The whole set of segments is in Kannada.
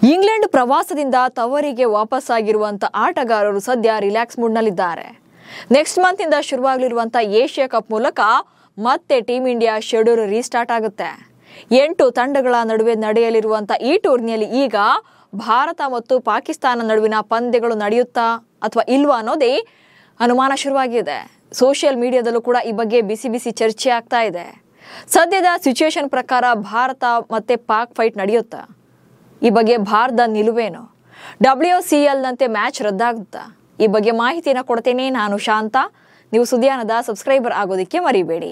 ಇಂಗ್ಲೆಂಡ್ ಪ್ರವಾಸದಿಂದ ತವರಿಗೆ ವಾಪಸ್ಸಾಗಿರುವಂತ ಆಟಗಾರರು ಸದ್ಯ ರಿಲ್ಯಾಕ್ಸ್ ಮೂಡ್ನಲ್ಲಿದ್ದಾರೆ. ನೆಕ್ಸ್ಟ್ ಮಂತ್ ಇಂದ ಶುರುವಾಗಲಿರುವಂತ ಏಷ್ಯಾ ಕಪ್ ಮೂಲಕ ಮತ್ತೆ ಟೀಮ್ ಇಂಡಿಯಾ ಶೆಡ್ಯೂಲ್ ರೀಸ್ಟಾರ್ಟ್ ಆಗುತ್ತೆ. 8 ತಂಡಗಳ ನಡುವೆ ನಡೆಯಲಿರುವಂತ ಈ ಟೂರ್ನಿಯಲ್ಲಿ ಈಗ ಭಾರತ ಮತ್ತು ಪಾಕಿಸ್ತಾನ ನಡುವಿನ ಪಂದ್ಯಗಳು ನಡೆಯುತ್ತಾ ಅಥವಾ ಇಲ್ವಾ ಅನ್ನೋದೇ ಅನುಮಾನ ಶುರುವಾಗಿದೆ. ಸೋಷಿಯಲ್ ಮೀಡಿಯಾದಲ್ಲೂ ಕೂಡ ಈ ಬಗ್ಗೆ ಬಿಸಿ ಬಿಸಿ ಚರ್ಚೆ ಆಗ್ತಾ ಇದೆ. ಸದ್ಯದ ಸಿಚುಯೇಷನ್ ಪ್ರಕಾರ ಭಾರತ ಮತ್ತೆ ಪಾಕ್ ಫೈಟ್ ನಡೆಯುತ್ತಾ? ಈ ಬಗ್ಗೆ ಭಾರತದ ನಿಲುವೇನು? WCL ನಂತೆ ಮ್ಯಾಚ್ ರದ್ದಾಗುತ್ತಾ? ಈ ಬಗ್ಗೆ ಮಾಹಿತಿಯನ್ನು ಕೊಡ್ತೇನೆ. ನಾನು ಶಾಂತ. ನೀವು ಸುದ್ದಿಯಾನದ ಸಬ್ಸ್ಕ್ರೈಬರ್ ಆಗೋದಕ್ಕೆ ಮರಿಬೇಡಿ.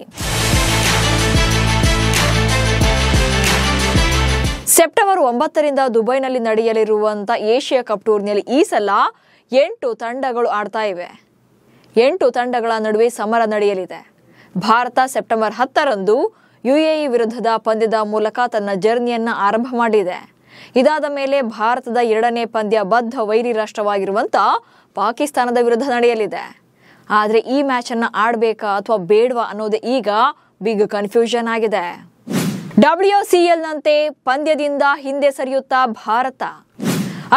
ಸೆಪ್ಟೆಂಬರ್ 9ರಿಂದ ದುಬೈನಲ್ಲಿ ನಡೆಯಲಿರುವಂತ ಏಷ್ಯಾ ಕಪ್ ಟೂರ್ನಿಯಲ್ಲಿ ಈ ಸಲ 8 ತಂಡಗಳು ಆಡ್ತಾ ಇವೆ. 8 ತಂಡಗಳ ನಡುವೆ ಸಮರ ನಡೆಯಲಿದೆ. ಭಾರತ ಸೆಪ್ಟೆಂಬರ್ 10ರಂದು UAE ವಿರುದ್ಧದ ಪಂದ್ಯದ ಮೂಲಕ ತನ್ನ ಜರ್ನಿಯನ್ನ ಆರಂಭ ಮಾಡಿದೆ. ಇದಾದ ಮೇಲೆ ಭಾರತದ 2ನೇ ಪಂದ್ಯ ಬದ್ಧ ವೈರಿ ರಾಷ್ಟ್ರವಾಗಿರುವಂತ ಪಾಕಿಸ್ತಾನದ ವಿರುದ್ಧ ನಡೆಯಲಿದೆ. ಆದರೆ ಈ ಮ್ಯಾಚ್ ಅನ್ನ ಆಡಬೇಕಾ ಅಥವಾ ಬೇಡವಾ ಅನ್ನೋದೇ ಈಗ ಬಿಗ್ ಕನ್ಫ್ಯೂಷನ್ ಆಗಿದೆ. WCL ನಂತೆ ಪಂದ್ಯದಿಂದ ಹಿಂದೆ ಸರಿಯುತ್ತಾ ಭಾರತ?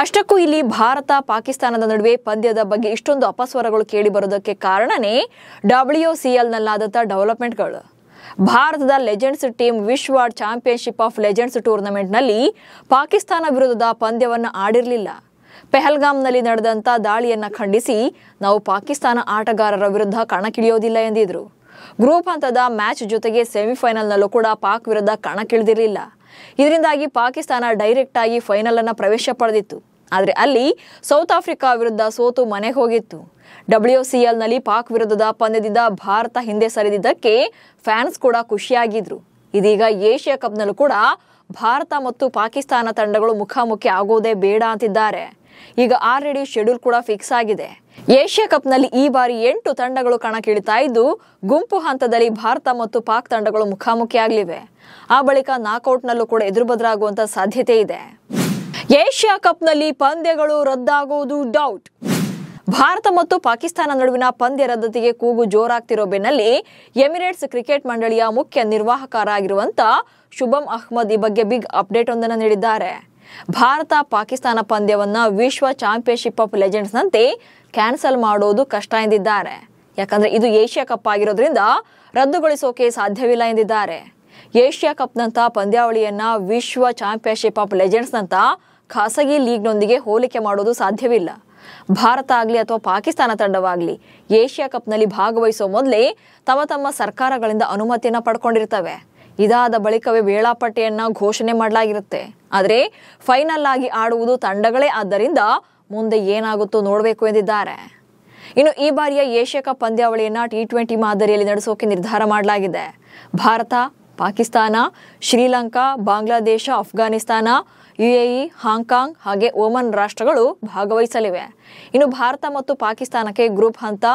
ಅಷ್ಟಕ್ಕೂ ಇಲ್ಲಿ ಭಾರತ ಪಾಕಿಸ್ತಾನದ ನಡುವೆ ಪಂದ್ಯದ ಬಗ್ಗೆ ಇಷ್ಟೊಂದು ಅಪಸ್ವರಗಳು ಕೇಳಿ ಬರೋದಕ್ಕೆ ಕಾರಣನೇ WCL ನಲ್ಲಾದಂಥ ಡೆವಲಪ್ಮೆಂಟ್ಗಳು. ಭಾರತದ ಲೆಜೆಂಡ್ಸ್ ಟೀಮ್ ವಿಶ್ವ ಚಾಂಪಿಯನ್ಶಿಪ್ ಆಫ್ ಲೆಜೆಂಡ್ಸ್ ಟೂರ್ನಮೆಂಟ್ನಲ್ಲಿ ಪಾಕಿಸ್ತಾನ ವಿರುದ್ಧದ ಪಂದ್ಯವನ್ನು ಆಡಿರಲಿಲ್ಲ. ಪೆಹಲ್ಗಾಮ್ನಲ್ಲಿ ನಡೆದಂಥ ದಾಳಿಯನ್ನ ಖಂಡಿಸಿ ನಾವು ಪಾಕಿಸ್ತಾನ ಆಟಗಾರರ ವಿರುದ್ಧ ಕಣಕ್ಕಿಳಿಯೋದಿಲ್ಲ ಎಂದಿದ್ರು. ಗ್ರೂಪ್ ಹಂತದ ಮ್ಯಾಚ್ ಜೊತೆಗೆ ಸೆಮಿಫೈನಲ್ನಲ್ಲೂ ಕೂಡ ಪಾಕ್ ವಿರುದ್ಧ ಕಣಕ್ಕಿಳಿದಿರಲಿಲ್ಲ. ಇದರಿಂದಾಗಿ ಪಾಕಿಸ್ತಾನ ಡೈರೆಕ್ಟ್ ಆಗಿ ಫೈನಲ್ ಅನ್ನ ಪ್ರವೇಶ ಪಡೆದಿತ್ತು. ಆದರೆ ಅಲ್ಲಿ ಸೌತ್ ಆಫ್ರಿಕಾ ವಿರುದ್ಧ ಸೋತು ಮನೆಗೆ ಹೋಗಿತ್ತು. WCL ನಲ್ಲಿ ಪಾಕ್ ವಿರುದ್ಧದ ಪಂದ್ಯದಿಂದ ಭಾರತ ಹಿಂದೆ ಸರಿದಿದ್ದಕ್ಕೆ ಫ್ಯಾನ್ಸ್ ಕೂಡ ಖುಷಿಯಾಗಿದ್ರು. ಇದೀಗ ಏಷ್ಯಾ ಕಪ್ನಲ್ಲೂ ಕೂಡ ಭಾರತ ಮತ್ತು ಪಾಕಿಸ್ತಾನ ತಂಡಗಳು ಮುಖಾಮುಖಿ ಆಗೋದೇ ಬೇಡ ಅಂತಿದ್ದಾರೆ. ಈಗ ಆಲ್ರೆಡಿ ಶೆಡ್ಯೂಲ್ ಕೂಡ ಫಿಕ್ಸ್ ಆಗಿದೆ. ಏಷ್ಯಾ ಕಪ್ನಲ್ಲಿ ಈ ಬಾರಿ 8 ತಂಡಗಳು ಕಣಕ್ಕಿಳಿತಾ ಇದ್ದು, ಗುಂಪು ಹಂತದಲ್ಲಿ ಭಾರತ ಮತ್ತು ಪಾಕ್ ತಂಡಗಳು ಮುಖಾಮುಖಿ ಆಗಲಿವೆ. ಆ ಬಳಿಕ ನಾಕ್ಔಟ್ನಲ್ಲೂ ಕೂಡ ಎದುರುಬದರಾಗುವಂತ ಸಾಧ್ಯತೆ ಇದೆ. ಏಷ್ಯಾ ಕಪ್ನಲ್ಲಿ ಪಂದ್ಯಗಳು ರದ್ದಾಗುವುದು ಡೌಟ್. ಭಾರತ ಮತ್ತು ಪಾಕಿಸ್ತಾನ ನಡುವಿನ ಪಂದ್ಯ ರದ್ದತಿಗೆ ಕೂಗು ಜೋರಾಗ್ತಿರೋ ಬೆನ್ನಲ್ಲೇ ಎಮಿರೇಟ್ಸ್ ಕ್ರಿಕೆಟ್ ಮಂಡಳಿಯ ಮುಖ್ಯ ನಿರ್ವಾಹಕರಾಗಿರುವಂತ ಶುಭಂ ಅಹ್ಮದ್ ಈ ಬಗ್ಗೆ ಬಿಗ್ ಅಪ್ಡೇಟ್ ಒಂದನ್ನು ನೀಡಿದ್ದಾರೆ. ಭಾರತ ಪಾಕಿಸ್ತಾನ ಪಂದ್ಯವನ್ನ ವಿಶ್ವ ಚಾಂಪಿಯನ್ಶಿಪ್ ಆಫ್ ಲೆಜೆಂಡ್ಸ್ ನಂತೆ ಕ್ಯಾನ್ಸಲ್ ಮಾಡೋದು ಕಷ್ಟ ಎಂದಿದ್ದಾರೆ. ಯಾಕಂದ್ರೆ ಇದು ಏಷ್ಯಾ ಕಪ್ ಆಗಿರೋದ್ರಿಂದ ರದ್ದುಗೊಳಿಸೋಕೆ ಸಾಧ್ಯವಿಲ್ಲ ಎಂದಿದ್ದಾರೆ. ಏಷ್ಯಾ ಕಪ್ನಂತ ಪಂದ್ಯಾವಳಿಯನ್ನ ವಿಶ್ವ ಚಾಂಪಿಯನ್ಶಿಪ್ ಆಫ್ ಲೆಜೆಂಡ್ಸ್ ನಂತ ಖಾಸಗಿ ಲೀಗ್ನೊಂದಿಗೆ ಹೋಲಿಕೆ ಮಾಡೋದು ಸಾಧ್ಯವಿಲ್ಲ. ಭಾರತ ಆಗಲಿ ಅಥವಾ ಪಾಕಿಸ್ತಾನ ತಂಡವಾಗಲಿ ಏಷ್ಯಾ ಕಪ್ನಲ್ಲಿ ಭಾಗವಹಿಸೋ ಮೊದಲೇ ತಮ್ಮ ಸರ್ಕಾರಗಳಿಂದ ಅನುಮತಿಯನ್ನ ಪಡ್ಕೊಂಡಿರ್ತವೆ. ಇದಾದ ಬಳಿಕವೇ ವೇಳಾಪಟ್ಟಿಯನ್ನ ಘೋಷಣೆ ಮಾಡಲಾಗಿರುತ್ತೆ. ಆದರೆ ಫೈನಲ್ ಆಗಿ ಆಡುವುದು ತಂಡಗಳೇ ಆದ್ದರಿಂದ ಮುಂದೆ ಏನಾಗುತ್ತೋ ನೋಡಬೇಕು ಎಂದಿದ್ದಾರೆ. ಇನ್ನು ಈ ಬಾರಿಯ ಏಷ್ಯಾ ಕಪ್ ಪಂದ್ಯಾವಳಿಯನ್ನ T20 ಮಾದರಿಯಲ್ಲಿ ನಡೆಸೋಕೆ ನಿರ್ಧಾರ ಮಾಡಲಾಗಿದೆ. ಭಾರತ, ಪಾಕಿಸ್ತಾನ, ಶ್ರೀಲಂಕಾ, ಬಾಂಗ್ಲಾದೇಶ, ಅಫ್ಘಾನಿಸ್ತಾನ, UAE, ಹಾಂಗ್ಕಾಂಗ್ ಹಾಗೆ ಓಮನ್ ರಾಷ್ಟ್ರಗಳು ಭಾಗವಹಿಸಲಿವೆ. ಇನ್ನು ಭಾರತ ಮತ್ತು ಪಾಕಿಸ್ತಾನಕ್ಕೆ ಗ್ರೂಪ್ ಹಂತ,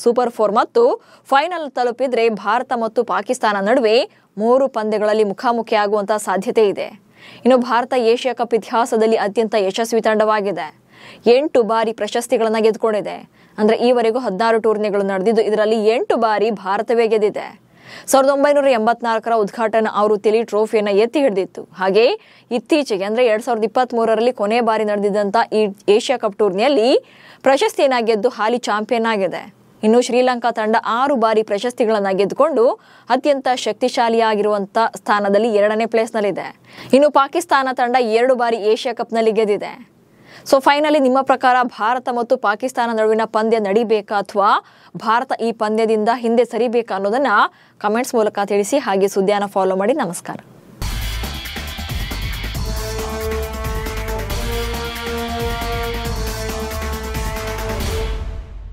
ಸೂಪರ್ 4 ಮತ್ತು ಫೈನಲ್ ತಲುಪಿದ್ರೆ ಭಾರತ ಮತ್ತು ಪಾಕಿಸ್ತಾನ ನಡುವೆ 3 ಪಂದ್ಯಗಳಲ್ಲಿ ಮುಖಾಮುಖಿಯಾಗುವಂತಹ ಸಾಧ್ಯತೆ ಇದೆ. ಇನ್ನು ಭಾರತ ಏಷ್ಯಾ ಕಪ್ ಇತಿಹಾಸದಲ್ಲಿ ಅತ್ಯಂತ ಯಶಸ್ವಿ ತಂಡವಾಗಿದೆ. 8 ಬಾರಿ ಪ್ರಶಸ್ತಿಗಳನ್ನು ಗೆದ್ದುಕೊಂಡಿದೆ. ಅಂದ್ರೆ ಈವರೆಗೂ 16 ಟೂರ್ನಿಗಳು ನಡೆದಿದ್ದು ಇದರಲ್ಲಿ 8 ಬಾರಿ ಭಾರತವೇ ಗೆದ್ದಿದೆ. 1984ರ ಉದ್ಘಾಟನಾ ಆವೃತ್ತಿಯಲ್ಲಿ ಟ್ರೋಫಿಯನ್ನು ಎತ್ತಿ ಹಿಡಿದಿತ್ತು. ಹಾಗೆ ಇತ್ತೀಚೆಗೆ ಅಂದ್ರೆ 2023ರಲ್ಲಿ ಕೊನೆ ಬಾರಿ ನಡೆದಿದ್ದಂತ ಈ ಏಷ್ಯಾ ಕಪ್ ಟೂರ್ನಿಯಲ್ಲಿ ಪ್ರಶಸ್ತಿಯನ್ನ ಗೆದ್ದು ಹಾಲಿ ಚಾಂಪಿಯನ್ ಆಗಿದೆ. ಇನ್ನು ಶ್ರೀಲಂಕಾ ತಂಡ 6 ಬಾರಿ ಪ್ರಶಸ್ತಿಗಳನ್ನ ಗೆದ್ದುಕೊಂಡು ಅತ್ಯಂತ ಶಕ್ತಿಶಾಲಿಯಾಗಿರುವಂತ ಸ್ಥಾನದಲ್ಲಿ 2ನೇ ಪ್ಲೇಸ್ನಲ್ಲಿದೆ. ಇನ್ನು ಪಾಕಿಸ್ತಾನ ತಂಡ 2 ಬಾರಿ ಏಷ್ಯಾ ಕಪ್ನಲ್ಲಿ ಗೆದ್ದಿದೆ. ಸೊ ಫೈನಲಿ ನಿಮ್ಮ ಪ್ರಕಾರ ಭಾರತ ಮತ್ತು ಪಾಕಿಸ್ತಾನ ನಡುವಿನ ಪಂದ್ಯ ನಡಿಬೇಕಾ ಅಥವಾ ಭಾರತ ಈ ಪಂದ್ಯದಿಂದ ಹಿಂದೆ ಸರಿಬೇಕಾ ಅನ್ನೋದನ್ನ ಕಮೆಂಟ್ಸ್ ಮೂಲಕ ತಿಳಿಸಿ. ಹಾಗೆ ಸುದ್ದಿಯನ್ನು ಫಾಲೋ ಮಾಡಿ. ನಮಸ್ಕಾರ.